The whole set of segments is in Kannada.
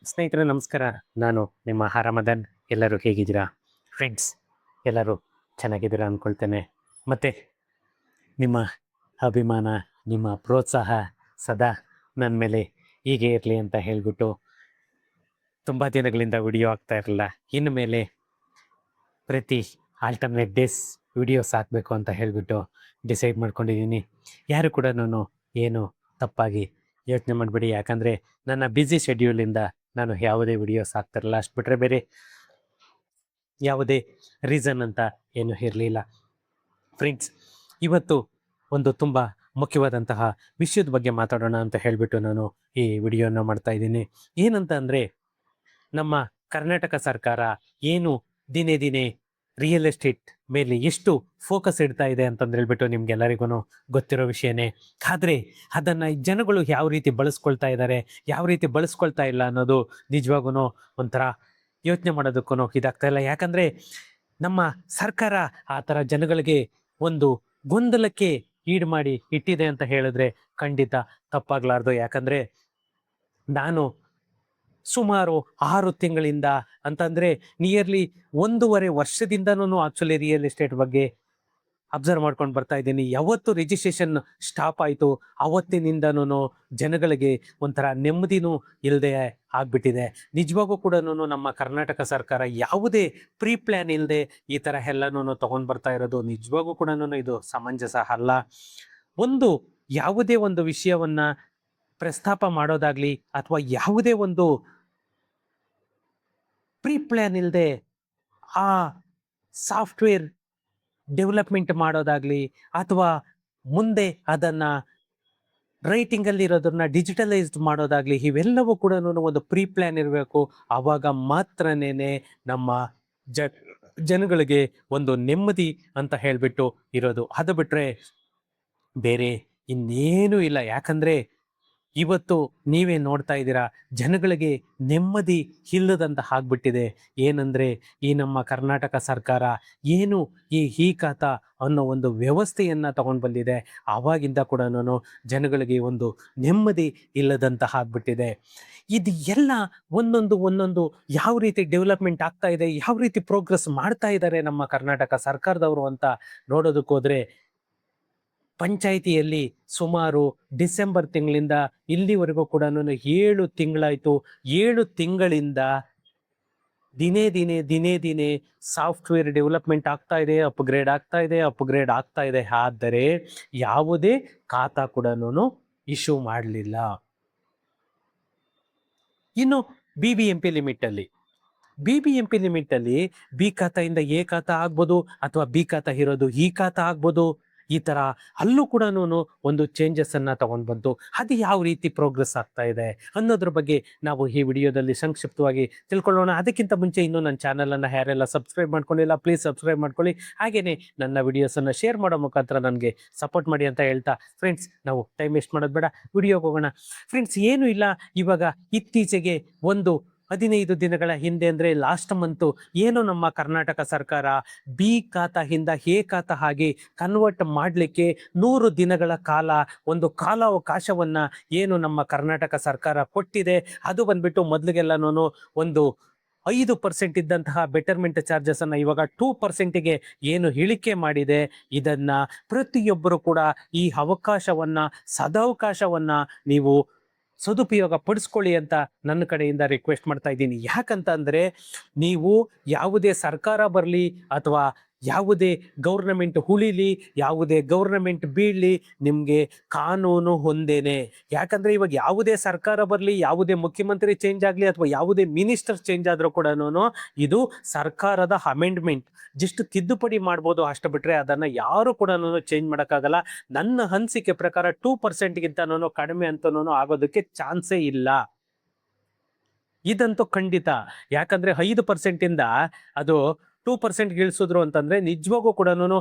ಸ್ನೇಹಿತರೆ ನಮಸ್ಕಾರ. ನಾನು ನಿಮ್ಮ ರಮದನ್. ಎಲ್ಲರೂ ಹೇಗಿದ್ದೀರಾ ಫ್ರೆಂಡ್ಸ್? ಎಲ್ಲರೂ ಚೆನ್ನಾಗಿದ್ದೀರಾ ಅಂದ್ಕೊಳ್ತೇನೆ. ಮತ್ತು ನಿಮ್ಮ ಅಭಿಮಾನ, ನಿಮ್ಮ ಪ್ರೋತ್ಸಾಹ ಸದಾ ನನ್ನ ಮೇಲೆ ಹೀಗೆ ಇರಲಿ ಅಂತ ಹೇಳಿಬಿಟ್ಟು ತುಂಬ ದಿನಗಳಿಂದ ವಿಡಿಯೋ ಆಗ್ತಾ ಇರಲಿಲ್ಲ. ಇನ್ನು ಮೇಲೆ ಪ್ರತಿ ಆಲ್ಟರ್ನೇಟ್ ಡೇಸ್ ವಿಡಿಯೋಸ್ ಹಾಕಬೇಕು ಅಂತ ಹೇಳಿಬಿಟ್ಟು ಡಿಸೈಡ್ ಮಾಡ್ಕೊಂಡಿದ್ದೀನಿ. ಯಾರು ಕೂಡ ಏನು ತಪ್ಪಾಗಿ ಯೋಚನೆ ಮಾಡಬೇಡಿ. ಯಾಕಂದರೆ ನನ್ನ ಬ್ಯುಸಿ ಶೆಡ್ಯೂಲಿಂದ ನಾನು ಯಾವುದೇ ವಿಡಿಯೋಸ್ ಹಾಕ್ತಿರಲ್ಲ. ಅಷ್ಟು ಬಿಟ್ಟರೆ ಬೇರೆ ಯಾವುದೇ ರೀಸನ್ ಅಂತ ಏನೂ ಇರಲಿಲ್ಲ. ಫ್ರೆಂಡ್ಸ್, ಇವತ್ತು ಒಂದು ತುಂಬ ಮುಖ್ಯವಾದಂತಹ ವಿಷಯದ ಬಗ್ಗೆ ಮಾತಾಡೋಣ ಅಂತ ಹೇಳಿಬಿಟ್ಟು ನಾನು ಈ ವಿಡಿಯೋನ ಮಾಡ್ತಾ ಇದ್ದೀನಿ. ಏನಂತ ಅಂದರೆ, ನಮ್ಮ ಕರ್ನಾಟಕ ಸರ್ಕಾರ ಏನು ದಿನೇ ದಿನೇ ರಿಯಲ್ ಎಸ್ಟೇಟ್ ಮೇಲೆ ಎಷ್ಟು ಫೋಕಸ್ ಇಡ್ತಾ ಇದೆ ಅಂತಂದು ಹೇಳ್ಬಿಟ್ಟು ನಿಮ್ಗೆಲ್ಲರಿಗೂ ಗೊತ್ತಿರೋ ವಿಷಯನೇ. ಆದರೆ ಅದನ್ನು ಜನಗಳು ಯಾವ ರೀತಿ ಬಳಸ್ಕೊಳ್ತಾ ಇದ್ದಾರೆ, ಯಾವ ರೀತಿ ಬಳಸ್ಕೊಳ್ತಾ ಇಲ್ಲ ಅನ್ನೋದು ನಿಜವಾಗೂ ಒಂಥರ ಯೋಚನೆ ಮಾಡೋದಕ್ಕೂ ಇದಾಗ್ತಾ ಇಲ್ಲ. ಯಾಕಂದರೆ ನಮ್ಮ ಸರ್ಕಾರ ಆ ಥರ ಜನಗಳಿಗೆ ಒಂದು ಗೊಂದಲಕ್ಕೆ ಈಡು ಮಾಡಿ ಇಟ್ಟಿದೆ ಅಂತ ಹೇಳಿದ್ರೆ ಖಂಡಿತ ತಪ್ಪಾಗಲಾರ್ದು. ಯಾಕಂದರೆ ನಾನು ಸುಮಾರು 6 ತಿಂಗಳಿಂದ ಅಂತಂದರೆ ನಿಯರ್ಲಿ 1.5 ವರ್ಷದಿಂದನೂ ಆಕ್ಚುಲಿ ರಿಯಲ್ ಎಸ್ಟೇಟ್ ಬಗ್ಗೆ ಅಬ್ಸರ್ವ್ ಮಾಡ್ಕೊಂಡು ಬರ್ತಾ ಇದ್ದೀನಿ. ಯಾವತ್ತು ರಿಜಿಸ್ಟ್ರೇಷನ್ ಸ್ಟಾಪ್ ಆಯಿತು ಆವತ್ತಿನಿಂದನೂ ಜನಗಳಿಗೆ ಒಂಥರ ನೆಮ್ಮದಿನೂ ಇಲ್ಲದೆ ಆಗಿಬಿಟ್ಟಿದೆ. ನಿಜವಾಗೂ ಕೂಡ ನಮ್ಮ ಕರ್ನಾಟಕ ಸರ್ಕಾರ ಯಾವುದೇ ಪ್ರೀ ಪ್ಲ್ಯಾನ್ ಇಲ್ಲದೆ ಈ ಥರ ಎಲ್ಲನೂ ತೊಗೊಂಡು ಬರ್ತಾ ಇರೋದು ನಿಜವಾಗೂ ಕೂಡ ಇದು ಸಮಂಜಸ ಅಲ್ಲ. ಯಾವುದೇ ಒಂದು ವಿಷಯವನ್ನು ಪ್ರಸ್ತಾಪ ಮಾಡೋದಾಗಲಿ ಅಥವಾ ಯಾವುದೇ ಒಂದು ಪ್ರೀ ಪ್ಲ್ಯಾನ್ ಇಲ್ಲದೆ ಆ ಸಾಫ್ಟ್ವೇರ್ ಡೆವಲಪ್ಮೆಂಟ್ ಮಾಡೋದಾಗಲಿ ಅಥವಾ ಮುಂದೆ ಅದನ್ನು ರೈಟಿಂಗಲ್ಲಿರೋದನ್ನ ಡಿಜಿಟಲೈಸ್ಡ್ ಮಾಡೋದಾಗಲಿ, ಇವೆಲ್ಲವೂ ಕೂಡ ಒಂದು ಪ್ರೀ ಪ್ಲ್ಯಾನ್ ಇರಬೇಕು. ಆವಾಗ ಮಾತ್ರನೇ ನಮ್ಮ ಜನಗಳಿಗೆ ಒಂದು ನೆಮ್ಮದಿ ಅಂತ ಹೇಳಿಬಿಟ್ಟು ಇರೋದು. ಅದು ಬಿಟ್ಟರೆ ಬೇರೆ ಇನ್ನೇನೂ ಇಲ್ಲ. ಯಾಕಂದರೆ ಇವತ್ತು ನೀವೇ ನೋಡ್ತಾ ಇದ್ದೀರಾ, ಜನಗಳಿಗೆ ನೆಮ್ಮದಿ ಇಲ್ಲದಂತ ಆಗ್ಬಿಟ್ಟಿದೆ. ಏನಂದರೆ ಈ ನಮ್ಮ ಕರ್ನಾಟಕ ಸರ್ಕಾರ ಏನು ಈ ಖಾತಾ ಅನ್ನೋ ಒಂದು ವ್ಯವಸ್ಥೆಯನ್ನು ತಗೊಂಡು ಬಂದಿದೆ. ಆವಾಗಿಂದ ಕೂಡ ಜನಗಳಿಗೆ ಒಂದು ನೆಮ್ಮದಿ ಇಲ್ಲದಂತ ಆಗ್ಬಿಟ್ಟಿದೆ. ಇದು ಎಲ್ಲ ಒಂದೊಂದು ಯಾವ ರೀತಿ ಡೆವಲಪ್ಮೆಂಟ್ ಆಗ್ತಾ ಇದೆ, ಯಾವ ರೀತಿ ಪ್ರೋಗ್ರೆಸ್ ಮಾಡ್ತಾ ಇದ್ದಾರೆ ನಮ್ಮ ಕರ್ನಾಟಕ ಸರ್ಕಾರದವರು ಅಂತ ನೋಡೋದಕ್ಕೆ ಹೋದರೆ, ಪಂಚಾಯಿತಿಯಲ್ಲಿ ಸುಮಾರು ಡಿಸೆಂಬರ್ ತಿಂಗಳಿಂದ ಇಲ್ಲಿವರೆಗೂ ಕೂಡ 7 ತಿಂಗಳಾಯಿತು. 7 ತಿಂಗಳಿಂದ ದಿನೇ ದಿನೇ ಸಾಫ್ಟ್ವೇರ್ ಡೆವಲಪ್ಮೆಂಟ್ ಆಗ್ತಾ ಇದೆ, ಅಪ್ಗ್ರೇಡ್ ಆಗ್ತಾ ಇದೆ. ಆದರೆ ಯಾವುದೇ ಖಾತಾ ಕೂಡ ಇಶ್ಯೂ ಮಾಡಲಿಲ್ಲ. ಇನ್ನು BBMP ಲಿಮಿಟಲ್ಲಿ ಬಿ ಖಾತಾಯಿಂದ ಎ ಖಾತಾ ಆಗ್ಬೋದು ಅಥವಾ ಬಿ ಖಾತಾ ಇರೋದು ಈ ಖಾತಾ ಆಗ್ಬೋದು. ಈ ಥರ ಅಲ್ಲೂ ಕೂಡ ಒಂದು ಚೇಂಜಸ್ಸನ್ನು ತಗೊಂಡು ಬಂತು. ಅದು ಯಾವ ರೀತಿ ಪ್ರೋಗ್ರೆಸ್ ಆಗ್ತಾ ಇದೆ ಅನ್ನೋದ್ರ ಬಗ್ಗೆ ನಾವು ಈ ವಿಡಿಯೋದಲ್ಲಿ ಸಂಕ್ಷಿಪ್ತವಾಗಿ ತಿಳ್ಕೊಳ್ಳೋಣ. ಅದಕ್ಕಿಂತ ಮುಂಚೆ ಇನ್ನೂ ನನ್ನ ಚಾನಲನ್ನು ಯಾರೆಲ್ಲ ಸಬ್ಸ್ಕ್ರೈಬ್ ಮಾಡ್ಕೊಂಡಿಲ್ಲ ಪ್ಲೀಸ್ ಸಬ್ಸ್ಕ್ರೈಬ್ ಮಾಡ್ಕೊಳ್ಳಿ. ಹಾಗೆಯೇ ನನ್ನ ವಿಡಿಯೋಸನ್ನು ಶೇರ್ ಮಾಡೋ ಮುಖಾಂತರ ನನಗೆ ಸಪೋರ್ಟ್ ಮಾಡಿ ಅಂತ ಹೇಳ್ತಾ, ಫ್ರೆಂಡ್ಸ್, ನಾವು ಟೈಮ್ ವೇಸ್ಟ್ ಮಾಡೋದು ಬೇಡ, ವಿಡಿಯೋಗೆ ಹೋಗೋಣ. ಫ್ರೆಂಡ್ಸ್, ಏನೂ ಇಲ್ಲ, ಇವಾಗ ಇತ್ತೀಚೆಗೆ 15 ದಿನಗಳ ಹಿಂದೆ ಅಂದರೆ ಲಾಸ್ಟ್ ಮಂತು ಏನು ನಮ್ಮ ಕರ್ನಾಟಕ ಸರ್ಕಾರ ಬಿ ಖಾತಾದಿಂದ ಎ ಖಾತಾ ಆಗಿ ಕನ್ವರ್ಟ್ ಮಾಡಲಿಕ್ಕೆ 100 ದಿನಗಳ ಕಾಲ ಒಂದು ಕಾಲಾವಕಾಶವನ್ನು ಏನು ನಮ್ಮ ಕರ್ನಾಟಕ ಸರ್ಕಾರ ಕೊಟ್ಟಿದೆ. ಅದು ಬಂದ್ಬಿಟ್ಟು ಮೊದಲಿಗೆಲ್ಲನೂ ಒಂದು 5% ಇದ್ದಂತಹ ಬೆಟರ್ಮೆಂಟ್ ಚಾರ್ಜಸನ್ನು ಇವಾಗ 2%ಗೆ ಏನು ಇಳಿಕೆ ಮಾಡಿದೆ. ಇದನ್ನು ಪ್ರತಿಯೊಬ್ಬರು ಕೂಡ ಈ ಸದಾವಕಾಶವನ್ನು ನೀವು ಸದುಪಯೋಗ ಪಡಿಸ್ಕೊಳ್ಳಿ ಅಂತ ನನ್ನ ಕಡೆಯಿಂದ ರಿಕ್ವೆಸ್ಟ್ ಮಾಡ್ತಾ ಇದ್ದೀನಿ. ಯಾಕಂತ ಅಂದರೆ, ನೀವು ಯಾವುದೇ ಸರ್ಕಾರ ಬರಲಿ ಅಥವಾ ಯಾವುದೇ ಗೌರ್ನಮೆಂಟ್ ಉಳಿಲಿ, ಯಾವುದೇ ಗೌರ್ನಮೆಂಟ್ ಬೀಳಲಿ, ನಿಮಗೆ ಕಾನೂನು ಒಂದೇನೆ. ಯಾಕಂದರೆ ಇವಾಗ ಯಾವುದೇ ಸರ್ಕಾರ ಬರಲಿ, ಯಾವುದೇ ಮುಖ್ಯಮಂತ್ರಿ ಚೇಂಜ್ ಆಗಲಿ ಅಥವಾ ಯಾವುದೇ ಮಿನಿಸ್ಟರ್ ಚೇಂಜ್ ಆದರೂ ಕೂಡ ಇದು ಸರ್ಕಾರದ ಅಮೆಂಡ್ಮೆಂಟ್, ಜಸ್ಟ್ ತಿದ್ದುಪಡಿ ಮಾಡ್ಬೋದು. ಅಷ್ಟು ಬಿಟ್ಟರೆ ಅದನ್ನು ಯಾರು ಕೂಡ ಚೇಂಜ್ ಮಾಡೋಕ್ಕಾಗಲ್ಲ. ನನ್ನ ಅನಿಸಿಕೆ ಪ್ರಕಾರ 2%ಗಿಂತ ಕಡಿಮೆ ಅಂತನೂ ಆಗೋದಕ್ಕೆ ಚಾನ್ಸೇ ಇಲ್ಲ. ಇದಂತೂ ಖಂಡಿತ. ಯಾಕಂದರೆ 5%ಇಂದ ಅದು 2% ಇಳಿಸಿದ್ರು ಅಂತಂದರೆ ನಿಜವಾಗೂ ಕೂಡ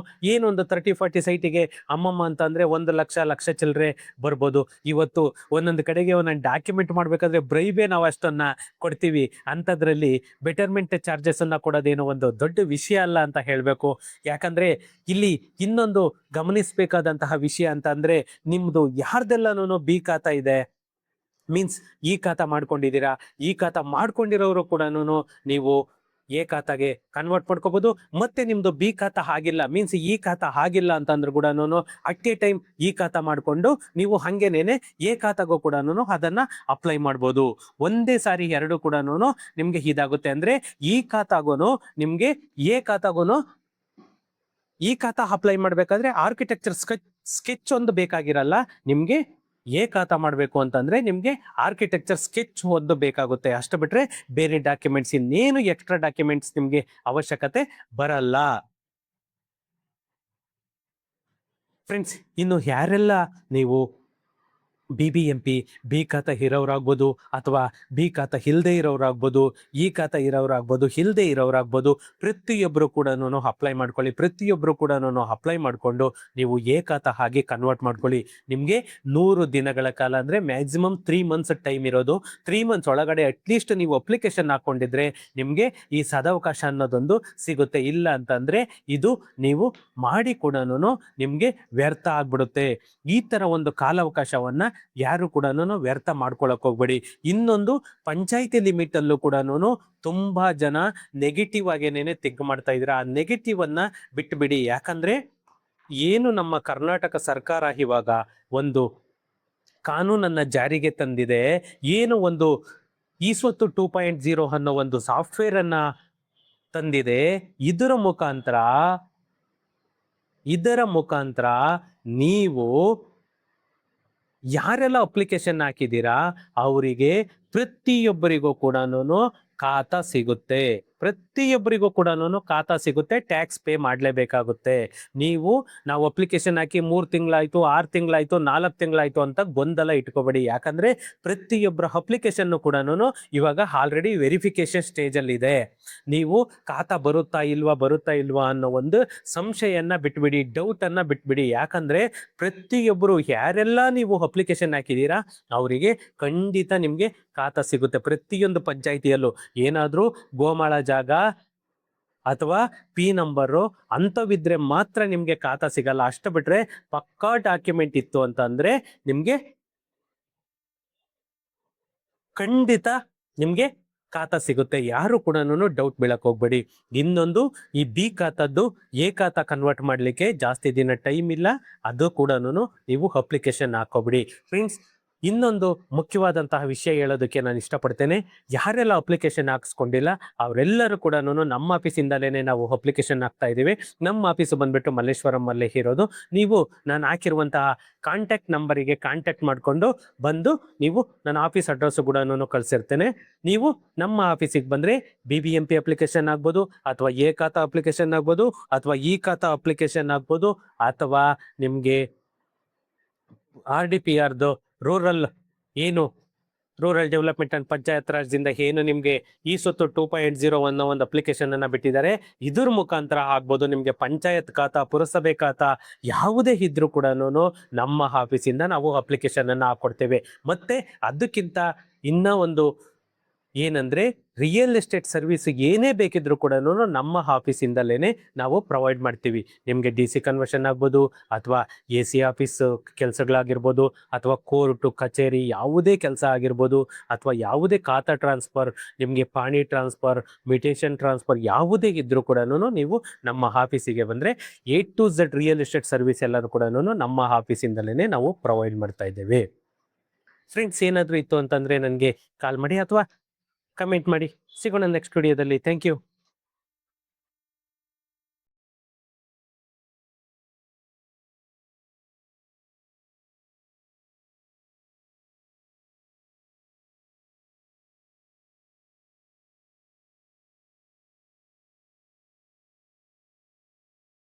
ಏನೊಂದು 30-40 ಸೈಟಿಗೆ ಅಮ್ಮಮ್ಮ ಅಂತಂದರೆ 1 ಲಕ್ಷ ಚಿಲ್ಲರೆ ಬರ್ಬೋದು. ಇವತ್ತು ಒಂದೊಂದು ಕಡೆಗೆ ಒಂದೊಂದು ಡಾಕ್ಯುಮೆಂಟ್ ಮಾಡಬೇಕಾದ್ರೆ ಬ್ರೈಬೇ ನಾವು ಅಷ್ಟನ್ನು ಕೊಡ್ತೀವಿ. ಅಂಥದ್ರಲ್ಲಿ ಬೆಟರ್ಮೆಂಟ್ ಚಾರ್ಜಸನ್ನು ಕೊಡೋದೇನೋ ಒಂದು ದೊಡ್ಡ ವಿಷಯ ಅಲ್ಲ ಅಂತ ಹೇಳಬೇಕು. ಯಾಕಂದರೆ ಇಲ್ಲಿ ಇನ್ನೊಂದು ಗಮನಿಸಬೇಕಾದಂತಹ ವಿಷಯ ಅಂತ ಅಂದರೆ, ನಿಮ್ಮದು ಯಾರ್ದೆಲ್ಲನೂ ಬಿ ಖಾತಾ ಇದೆ, ಮೀನ್ಸ್ ಈ ಖಾತಾ ಮಾಡ್ಕೊಂಡಿದ್ದೀರಾ, ಈ ಖಾತಾ ಮಾಡ್ಕೊಂಡಿರೋರು ಕೂಡ ನೀವು ಎ ಖಾತಾಗೆ ಕನ್ವರ್ಟ್ ಮಾಡ್ಕೋಬಹುದು. ಮತ್ತೆ ನಿಮ್ದು ಬಿ ಖಾತಾ ಆಗಿಲ್ಲ, ಮೀನ್ಸ್ ಈ ಖಾತಾ ಆಗಿಲ್ಲ ಅಂತಂದ್ರೆ ಕೂಡ ಅಟ್ ಎ ಟೈಮ್ ಈ ಖಾತಾ ಮಾಡ್ಕೊಂಡು ನೀವು ಹಂಗೇನೇನೆ ಎ ಖಾತಾಗೂ ಕೂಡ ಅದನ್ನ ಅಪ್ಲೈ ಮಾಡ್ಬೋದು. ಒಂದೇ ಸಾರಿ ಎರಡು ಕೂಡ ನಿಮ್ಗೆ ಇದಾಗುತ್ತೆ. ಅಂದ್ರೆ ಈ ಖಾತಾಗೋನು ನಿಮ್ಗೆ ಎ ಖಾತಾಗೋನು ಈ ಖಾತಾ ಅಪ್ಲೈ ಮಾಡ್ಬೇಕಾದ್ರೆ ಆರ್ಕಿಟೆಕ್ಚರ್ ಸ್ಕೆಚ್ ಒಂದು ಬೇಕಾಗಿರಲ್ಲ ನಿಮ್ಗೆ. ಎ ಖಾತಾ ಮಾಡಬೇಕು ಅಂತಂದ್ರೆ ನಿಮ್ಗೆ ಆರ್ಕಿಟೆಕ್ಚರ್ ಸ್ಕೆಚ್ ಒಂದು ಬೇಕಾಗುತ್ತೆ. ಅಷ್ಟು ಬಿಟ್ರೆ ಬೇರೆ ಡಾಕ್ಯುಮೆಂಟ್ಸ್ ಇನ್ನೇನು ಎಕ್ಸ್ಟ್ರಾ ಡಾಕ್ಯುಮೆಂಟ್ಸ್ ನಿಮ್ಗೆ ಅವಶ್ಯಕತೆ ಬರಲ್ಲ. ಫ್ರೆಂಡ್ಸ್, ಇನ್ನು ಯಾರೆಲ್ಲ ನೀವು BBMP ಬಿ ಖಾತಾ ಇರೋರಾಗ್ಬೋದು ಅಥವಾ ಬಿ ಖಾತಾ ಇಲ್ಲದೆ ಇರೋರಾಗ್ಬೋದು, ಈ ಖಾತಾ ಇರೋರಾಗ್ಬೋದು, ಇಲ್ಲದೆ ಇರೋರಾಗ್ಬೋದು, ಪ್ರತಿಯೊಬ್ಬರು ಕೂಡ ಅಪ್ಲೈ ಮಾಡ್ಕೊಳ್ಳಿ. ಪ್ರತಿಯೊಬ್ಬರು ಕೂಡ ಅಪ್ಲೈ ಮಾಡಿಕೊಂಡು ನೀವು ಎ ಖಾತಾ ಹಾಗೆ ಕನ್ವರ್ಟ್ ಮಾಡ್ಕೊಳ್ಳಿ. ನಿಮಗೆ 100 ದಿನಗಳ ಕಾಲ ಅಂದರೆ ಮ್ಯಾಕ್ಸಿಮಮ್ 3 ಮಂತ್ಸ್ ಟೈಮ್ ಇರೋದು. 3 ಮಂತ್ಸ್ ಒಳಗಡೆ ಅಟ್ಲೀಸ್ಟ್ ನೀವು ಅಪ್ಲಿಕೇಶನ್ ಹಾಕ್ಕೊಂಡಿದ್ರೆ ನಿಮಗೆ ಈ ಸದಾವಕಾಶ ಅನ್ನೋದೊಂದು ಸಿಗುತ್ತೆ. ಇಲ್ಲ ಅಂತಂದರೆ ಇದು ನೀವು ಮಾಡಿ ಕೂಡ ನಿಮಗೆ ವ್ಯರ್ಥ ಆಗ್ಬಿಡುತ್ತೆ. ಈ ಥರ ಒಂದು ಕಾಲಾವಕಾಶವನ್ನು ಯಾರು ಕೂಡ ವ್ಯರ್ಥ ಮಾಡ್ಕೊಳಕ್ ಹೋಗ್ಬೇಡಿ. ಇನ್ನೊಂದು, ಪಂಚಾಯಿತಿ ಲಿಮಿಟ್ ಅಲ್ಲೂ ಕೂಡ ತುಂಬಾ ಜನ ನೆಗೆಟಿವ್ ಆಗೇನೇನೆ ತೆಗ್ ಮಾಡ್ತಾ ಇದ್ರ. ಆ ನೆಗೆಟಿವ್ ಅನ್ನ ಬಿಟ್ಬಿಡಿ. ಯಾಕಂದ್ರೆ ಏನು ನಮ್ಮ ಕರ್ನಾಟಕ ಸರ್ಕಾರ ಇವಾಗ ಒಂದು ಕಾನೂನನ್ನ ಜಾರಿಗೆ ತಂದಿದೆ, ಏನು ಒಂದು ಈಸ್ವತ್ತು 2.0 ಅನ್ನೋ ಒಂದು ಸಾಫ್ಟ್ವೇರ್ ಅನ್ನ ತಂದಿದೆ, ಇದರ ಮುಖಾಂತರ ನೀವು ಯಾರೆಲ್ಲ ಅಪ್ಲಿಕೇಶನ್ ಹಾಕಿದ್ದೀರಾ ಅವರಿಗೆ ಪ್ರತಿಯೊಬ್ಬರಿಗೂ ಕೂಡ ಖಾತಾ ಸಿಗುತ್ತೆ. ಪ್ರತಿಯೊಬ್ಬರಿಗೂ ಕೂಡ ಖಾತಾ ಸಿಗುತ್ತೆ. ಟ್ಯಾಕ್ಸ್ ಪೇ ಮಾಡಲೇಬೇಕಾಗುತ್ತೆ. ನಾವು ಅಪ್ಲಿಕೇಶನ್ ಹಾಕಿ 3 ತಿಂಗಳಾಯ್ತು, 6 ತಿಂಗಳಾಯ್ತು, 4 ತಿಂಗಳಾಯ್ತು ಅಂತ ಗೊಂದಲ ಇಟ್ಕೋಬೇಡಿ. ಯಾಕಂದ್ರೆ ಪ್ರತಿಯೊಬ್ಬರ ಅಪ್ಲಿಕೇಶನ್ ಕೂಡ ಇವಾಗ ಆಲ್ರೆಡಿ ವೆರಿಫಿಕೇಶನ್ ಸ್ಟೇಜ್ ಅಲ್ಲಿ ಇದೆ. ನೀವು ಖಾತಾ ಬರುತ್ತಾ ಇಲ್ವಾ ಅನ್ನೋ ಒಂದು ಸಂಶಯನ್ನ ಬಿಟ್ಬಿಡಿ, ಡೌಟ್ ಅನ್ನ ಬಿಟ್ಬಿಡಿ. ಯಾಕಂದ್ರೆ ಪ್ರತಿಯೊಬ್ಬರು ಯಾರೆಲ್ಲ ನೀವು ಅಪ್ಲಿಕೇಶನ್ ಹಾಕಿದ್ದೀರಾ ಅವರಿಗೆ ಖಂಡಿತ ನಿಮ್ಗೆ ಖಾತಾ ಸಿಗುತ್ತೆ. ಪ್ರತಿಯೊಂದು ಪಂಚಾಯಿತಿಯಲ್ಲೂ ಏನಾದ್ರೂ ಗೋಮಾಳ ಜಾಗ ಅಥವಾ ಪಿ ನಂಬರು ಅಂತವಿದ್ರೆ ಮಾತ್ರ ನಿಮ್ಗೆ ಖಾತಾ ಸಿಗಲ್ಲ. ಅಷ್ಟು ಬಿಟ್ರೆ ಪಕ್ಕಾ ಡಾಕ್ಯುಮೆಂಟ್ ಇತ್ತು ಅಂತಂದ್ರೆ ನಿಮ್ಗೆ ಖಂಡಿತ ನಿಮ್ಗೆ ಖಾತಾ ಸಿಗುತ್ತೆ. ಯಾರು ಕೂಡ ಡೌಟ್ ಬೀಳಕ್ ಹೋಗ್ಬೇಡಿ. ಇನ್ನೊಂದು, ಈ ಬಿ ಖಾತಾದ್ದು ಎ ಖಾತಾ ಕನ್ವರ್ಟ್ ಮಾಡ್ಲಿಕ್ಕೆ ಜಾಸ್ತಿ ದಿನ ಟೈಮ್ ಇಲ್ಲ. ಅದು ಕೂಡ ನೀವು ಅಪ್ಲಿಕೇಶನ್ ಹಾಕೋಬಿಡಿ. ಫ್ರೆಂಡ್ಸ್, ಇನ್ನೊಂದು ಮುಖ್ಯವಾದಂತಹ ವಿಷಯ ಹೇಳೋದಕ್ಕೆ ನಾನು ಇಷ್ಟಪಡ್ತೇನೆ. ಯಾರೆಲ್ಲ ಅಪ್ಲಿಕೇಶನ್ ಹಾಕ್ಸ್ಕೊಂಡಿಲ್ಲ ಅವರೆಲ್ಲರೂ ಕೂಡ ನಮ್ಮ ಆಫೀಸಿಂದಲೇ ನಾವು ಅಪ್ಲಿಕೇಶನ್ ಹಾಕ್ತಾ ಇದ್ದೀವಿ. ನಮ್ಮ ಆಫೀಸು ಬಂದ್ಬಿಟ್ಟು ಮಲ್ಲೇಶ್ವರಂ ಅಲ್ಲೇ ಇರೋದು. ನೀವು ನಾನು ಹಾಕಿರುವಂತಹ ಕಾಂಟ್ಯಾಕ್ಟ್ ನಂಬರಿಗೆ ಕಾಂಟ್ಯಾಕ್ಟ್ ಮಾಡಿಕೊಂಡು ಬಂದು ನೀವು ನನ್ನ ಆಫೀಸ್ ಅಡ್ರೆಸ್ ಕೂಡ ಕಳಿಸಿರ್ತೇನೆ. ನೀವು ನಮ್ಮ ಆಫೀಸಿಗೆ ಬಂದರೆ BBMP ಅಪ್ಲಿಕೇಶನ್ ಆಗ್ಬೋದು, ಅಥವಾ ಎ ಖಾತಾ ಅಪ್ಲಿಕೇಶನ್ ಆಗ್ಬೋದು, ಅಥವಾ ಈ ಖಾತಾ ಅಪ್ಲಿಕೇಶನ್ ಆಗ್ಬೋದು, ಅಥವಾ ನಿಮಗೆ RDPRದು ರೂರಲ್ ಡೆವಲಪ್ಮೆಂಟ್ ಅಂಡ್ ಪಂಚಾಯತ್ ರಾಜ್ದಿಂದ ಏನು ನಿಮ್ಗೆ ಈಸ್ವತ್ತು 2.0 ಅನ್ನೋ ಒಂದು ಅಪ್ಲಿಕೇಶನ್ ಅನ್ನ ಬಿಟ್ಟಿದ್ದಾರೆ. ಇದ್ರ ಮುಖಾಂತರ ಆಗ್ಬೋದು. ನಿಮ್ಗೆ ಪಂಚಾಯತ್ ಖಾತಾ, ಪುರಸಭೆ ಖಾತಾ ಯಾವುದೇ ಇದ್ರೂ ಕೂಡ ನಮ್ಮ ಆಫೀಸಿಂದ ನಾವು ಅಪ್ಲಿಕೇಶನ್ ಅನ್ನ ಹಾಕೊಡ್ತೇವೆ. ಮತ್ತೆ ಅದಕ್ಕಿಂತ ಇನ್ನ ಒಂದು ಏನಂದ್ರೆ, ರಿಯಲ್ ಎಸ್ಟೇಟ್ ಸರ್ವಿಸ್ ಏನೇ ಬೇಕಿದ್ರು ಕೂಡ ನಮ್ಮ ಆಫೀಸಿಂದಲೇ ನಾವು ಪ್ರೊವೈಡ್ ಮಾಡ್ತೀವಿ. ನಿಮಗೆ DC ಕನ್ವರ್ಷನ್ ಆಗ್ಬೋದು, ಅಥವಾ AC ಆಫೀಸ್ ಕೆಲಸಗಳಾಗಿರ್ಬೋದು, ಅಥವಾ ಕೋರ್ಟು ಕಚೇರಿ ಯಾವುದೇ ಕೆಲಸ ಆಗಿರ್ಬೋದು, ಅಥವಾ ಯಾವುದೇ ಖಾತಾ ಟ್ರಾನ್ಸ್ಫರ್, ನಿಮಗೆ ಪಾಣಿ ಟ್ರಾನ್ಸ್ಫರ್, ಮ್ಯೂಟೇಷನ್ ಟ್ರಾನ್ಸ್ಫರ್ ಯಾವುದೇ ಇದ್ರೂ ಕೂಡ ನೀವು ನಮ್ಮ ಆಫೀಸಿಗೆ ಬಂದರೆ A to Z real estate service ಎಲ್ಲರೂ ಕೂಡ ನಮ್ಮ ಆಫೀಸಿಂದಲೇ ನಾವು ಪ್ರೊವೈಡ್ ಮಾಡ್ತಾ ಇದ್ದೇವೆ. ಫ್ರೆಂಡ್ಸ್, ಏನಾದರೂ ಇತ್ತು ಅಂತಂದರೆ ನನಗೆ ಕಾಲ್ ಮಾಡಿ ಅಥವಾ ಕಮೆಂಟ್ ಮಾಡಿ. ಸಿಗೋಣ ನೆಕ್ಸ್ಟ್ ವಿಡಿಯೋದಲ್ಲಿ. Thank you.